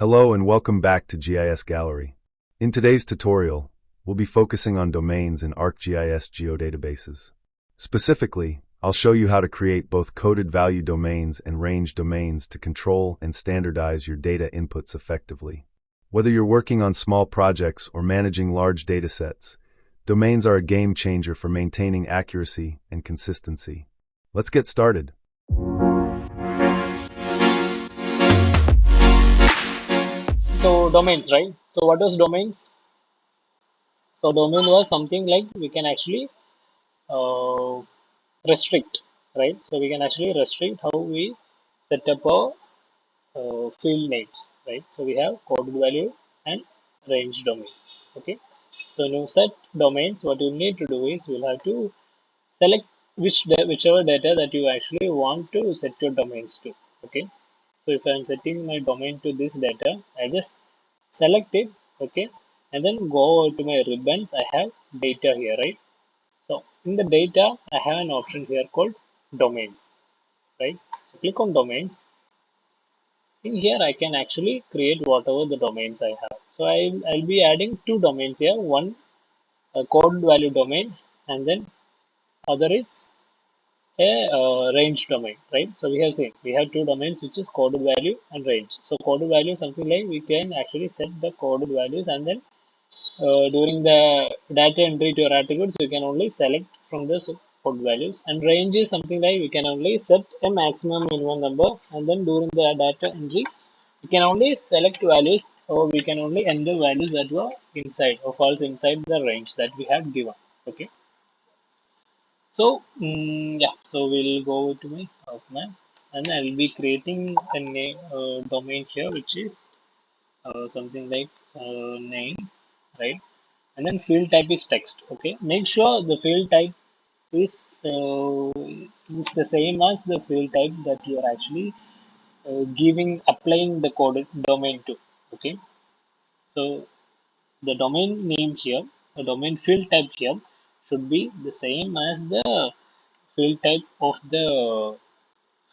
Hello and welcome back to GIS Gallery. In today's tutorial, we'll be focusing on domains in ArcGIS geodatabases. Specifically, I'll show you how to create both coded value domains and range domains to control and standardize your data inputs effectively. Whether you're working on small projects or managing large datasets, domains are a game changer for maintaining accuracy and consistency. Let's get started. So domains, right? So what was domains? So domain was something like we can actually uh, restrict, right? So we can actually restrict how we set up our field names, right? So we have coded value and range domain. Okay. So when you set domains, what you need to do is you'll have to select whichever data that you actually want to set your domains to. Okay. So if I'm setting my domain to this data, I just select it, okay, and then go over to my ribbons. I have data here, right? So in the data, I have an option here called domains, right? So click on domains. In here, I can actually create whatever the domains I have. So I'll be adding two domains here. One a code value domain, and then other is a range domain, right? So we have seen we have two domains, which is coded value and range. So coded value is something like we can actually set the coded values, and then during the data entry to your attributes, you can only select from the code values. And range is something like we can only set a maximum minimum number, and then during the data entry, we can only select values, or we can only enter values that were inside or falls inside the range that we have given. Okay. So yeah, so we'll go to my outline, and I'll be creating a name domain here, which is something like name, right? And then field type is text. Okay, make sure the field type is the same as the field type that you are actually applying the code domain to. Okay, so the domain name here, the domain field type here should be the same as the field type of the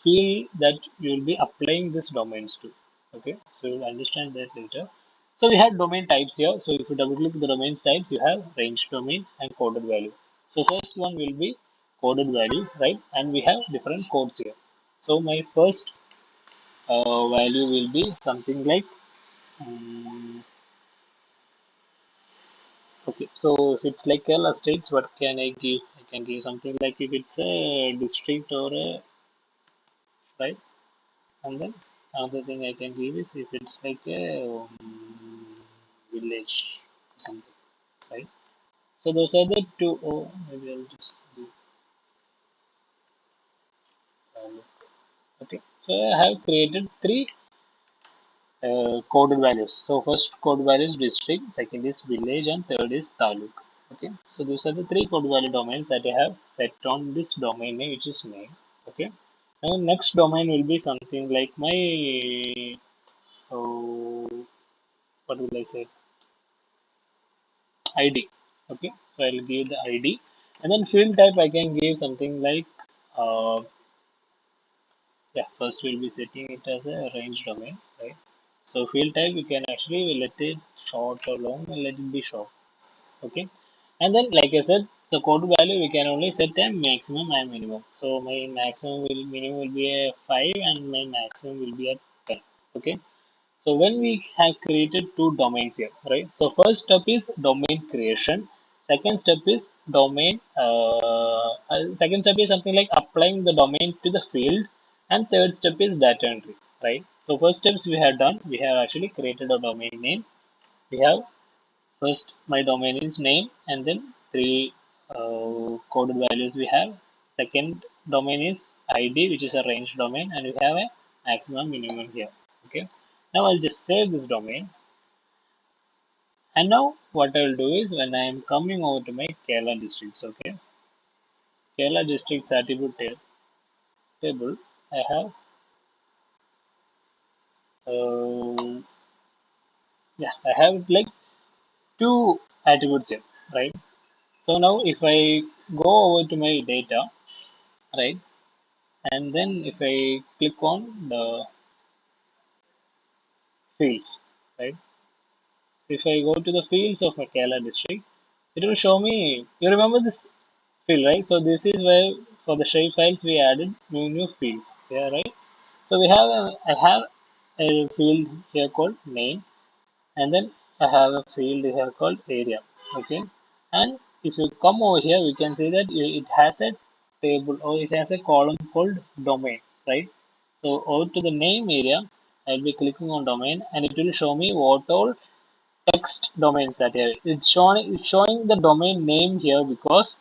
field that you will be applying this domains to. Okay, so you'll understand that later. So we have domain types here. So if you double click the domain types, you have range domain and coded value. So first one will be coded value, right? And we have different codes here. So my first value will be something like okay. So if it's like Kerala states, what can I give? I can give something like if it's a district or a right. And then another thing I can give is if it's like a village or something, right? So those are the two. Oh, maybe I'll just do okay. So I have created three coded values. So first code value is district, second is village, and third is taluk. Okay. So those are the three code value domains that I have set on this domain name, which is name. Okay. Now next domain will be something like my what will I say? ID. Okay, so I'll give the ID, and then field type I can give something like yeah. First we'll be setting it as a range domain, right? So field type we can actually let it short or long, and let it be short. Okay, and then like I said, so code value we can only set a maximum and minimum. So my minimum will be a 5, and my maximum will be a 10. Okay. So when we have created two domains here, right? So first step is domain creation. Second step is second step is something like applying the domain to the field, and third step is data entry, right? So first steps we have done. We have actually created a domain name. We have first my domain is name, and then three coded values we have. Second domain is ID, which is a range domain, and we have a maximum minimum here. Okay. Now I'll just save this domain. And now what I'll do is when I am coming over to my Kerala districts, okay, Kerala districts attribute table, I have uh, yeah, I have like two attributes here, right? So now if I go over to my data, right, and then if I click on the fields, right? So if I go to the fields of my Kerala district, it will show me. You remember this field, right? So this is where for the shape files we added new fields. Yeah, right. So I have a field here called name, and then I have a field here called area. Okay, and if you come over here, we can see that it has a table or it has a column called domain, right? So over to the name area, I'll be clicking on domain, and it will show me what all text domains that here. It's showing the domain name here because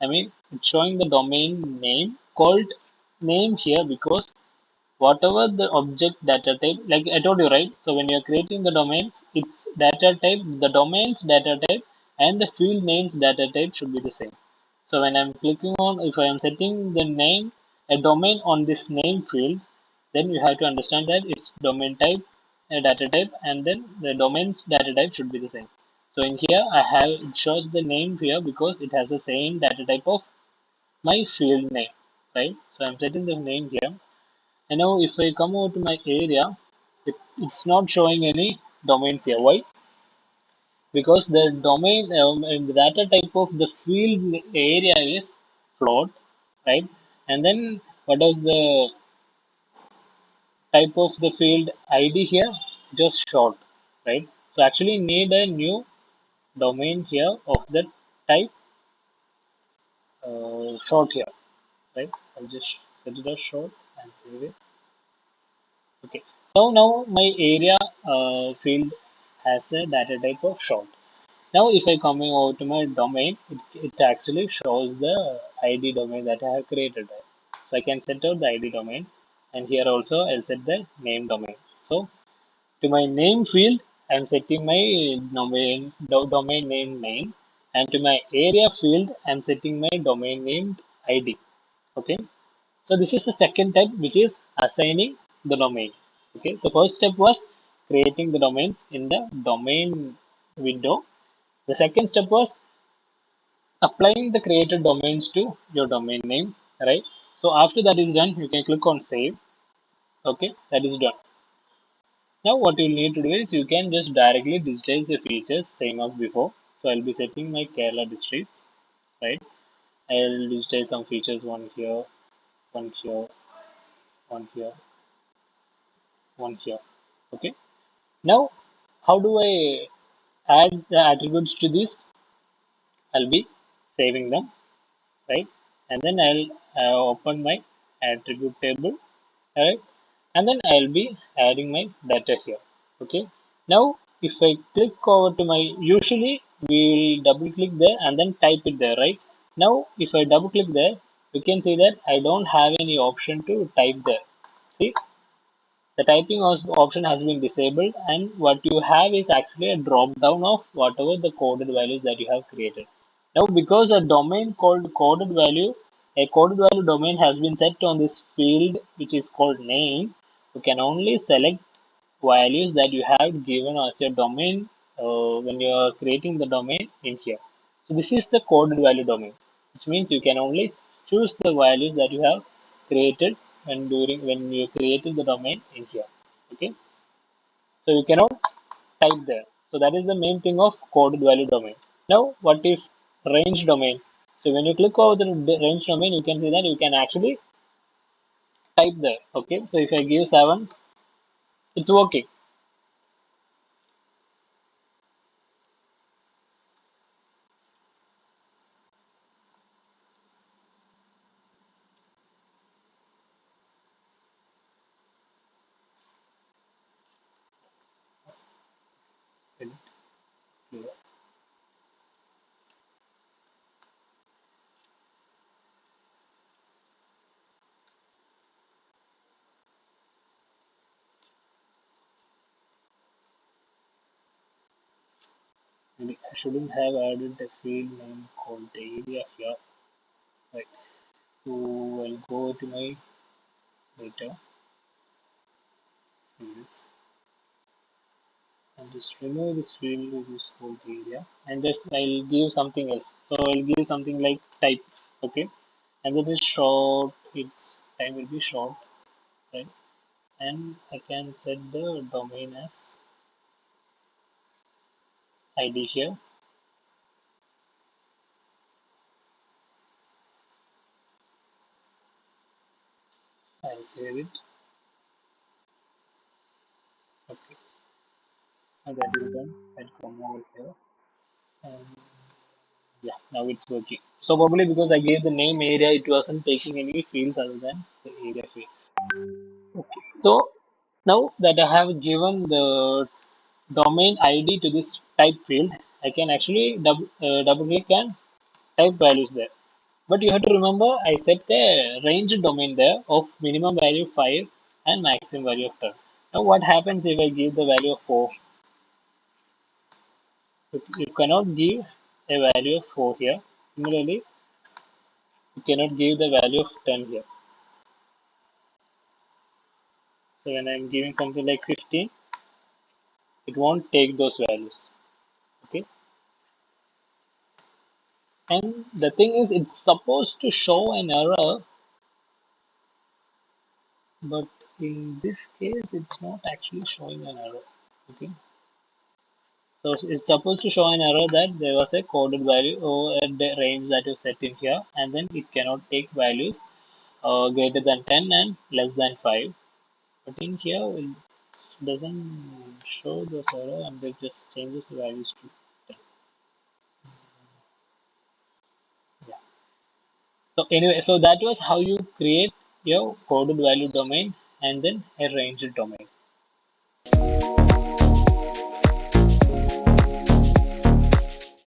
it's showing the domain name called name here because whatever the object data type, like I told you, right? So when you're creating the domains, it's data type, the domains data type, and the field names data type should be the same. So when I'm clicking on, if I am setting the name, a domain on this name field, then you have to understand that its domain type, a data type, and then the domains data type should be the same. So in here, I have it shows the name here because it has the same data type of my field name, right? So I'm setting the name here. And now if I come over to my area, it's not showing any domains here. Why? Because the domain, the data type of the field area is float, right? And then what is the type of the field ID here? Just short, right? So actually need a new domain here of the type short here, right? I'll just set it as short and save it. Okay. So now my area field has a data type of short. Now if I coming over to my domain, it actually shows the ID domain that I have created. Right? So I can set out the ID domain, and here also I'll set the name domain. So to my name field, I'm setting my domain name, and to my area field, I'm setting my domain name ID. Okay. So this is the second type, which is assigning the domain. Okay. So first step was creating the domains in the domain window. The second step was applying the created domains to your domain name, right? So after that is done, you can click on save. Okay, that is done. Now what you need to do is you can just directly digitize the features same as before. So I'll be setting my Kerala districts, right? I'll digitize some features, one here, one here, one here, one here. Okay. Now how do I add the attributes to this? I'll be saving them, right? And then I'll open my attribute table, right? And then I'll be adding my data here. Okay. Now, if I click over to my, usually we will double click there and then type it there, right? Now, if I double click there, you can see that I don't have any option to type there. See, the typing option has been disabled, and what you have is actually a drop down of whatever the coded values that you have created. Now, because a domain called coded value, a coded value domain has been set on this field which is called name, you can only select values that you have given as your domain when you are creating the domain in here. So this is the coded value domain, which means you can only choose the values that you have created when you created the domain in here. Okay, so you cannot type there. So that is the main thing of coded value domain. Now, what is range domain? So when you click over the range domain, you can see that you can actually type there. Okay, so if I give 7, it's working. Maybe I shouldn't have added a field name called area here. Right. So I'll go to my data fields and just remove this field which is called area, and just I'll give something else. So I'll give something like type. Okay. And then it's short, its time will be short, right? and I can set the domain as ID here. I'll save it. Okay, now that is done. I'll come over here and yeah, now it's working. So probably because I gave the name area, it wasn't taking any fields other than the area field. Okay. So now that I have given the domain ID to this type field, I can actually double click and type values there. But you have to remember I set a range domain there of minimum value 5 and maximum value of 10. Now what happens if I give the value of 4? You cannot give a value of 4 here. Similarly, you cannot give the value of 10 here. So when I'm giving something like 15, it won't take those values. Okay. And the thing is, it's supposed to show an error, but in this case, it's not actually showing an error. Okay. So it's supposed to show an error that there was a coded value or a range that you set in here, and then it cannot take values greater than 10 and less than 5. But in here, it doesn't show those error and it just changes the values to 10. Yeah. So anyway, so that was how you create your coded value domain and then a ranged domain.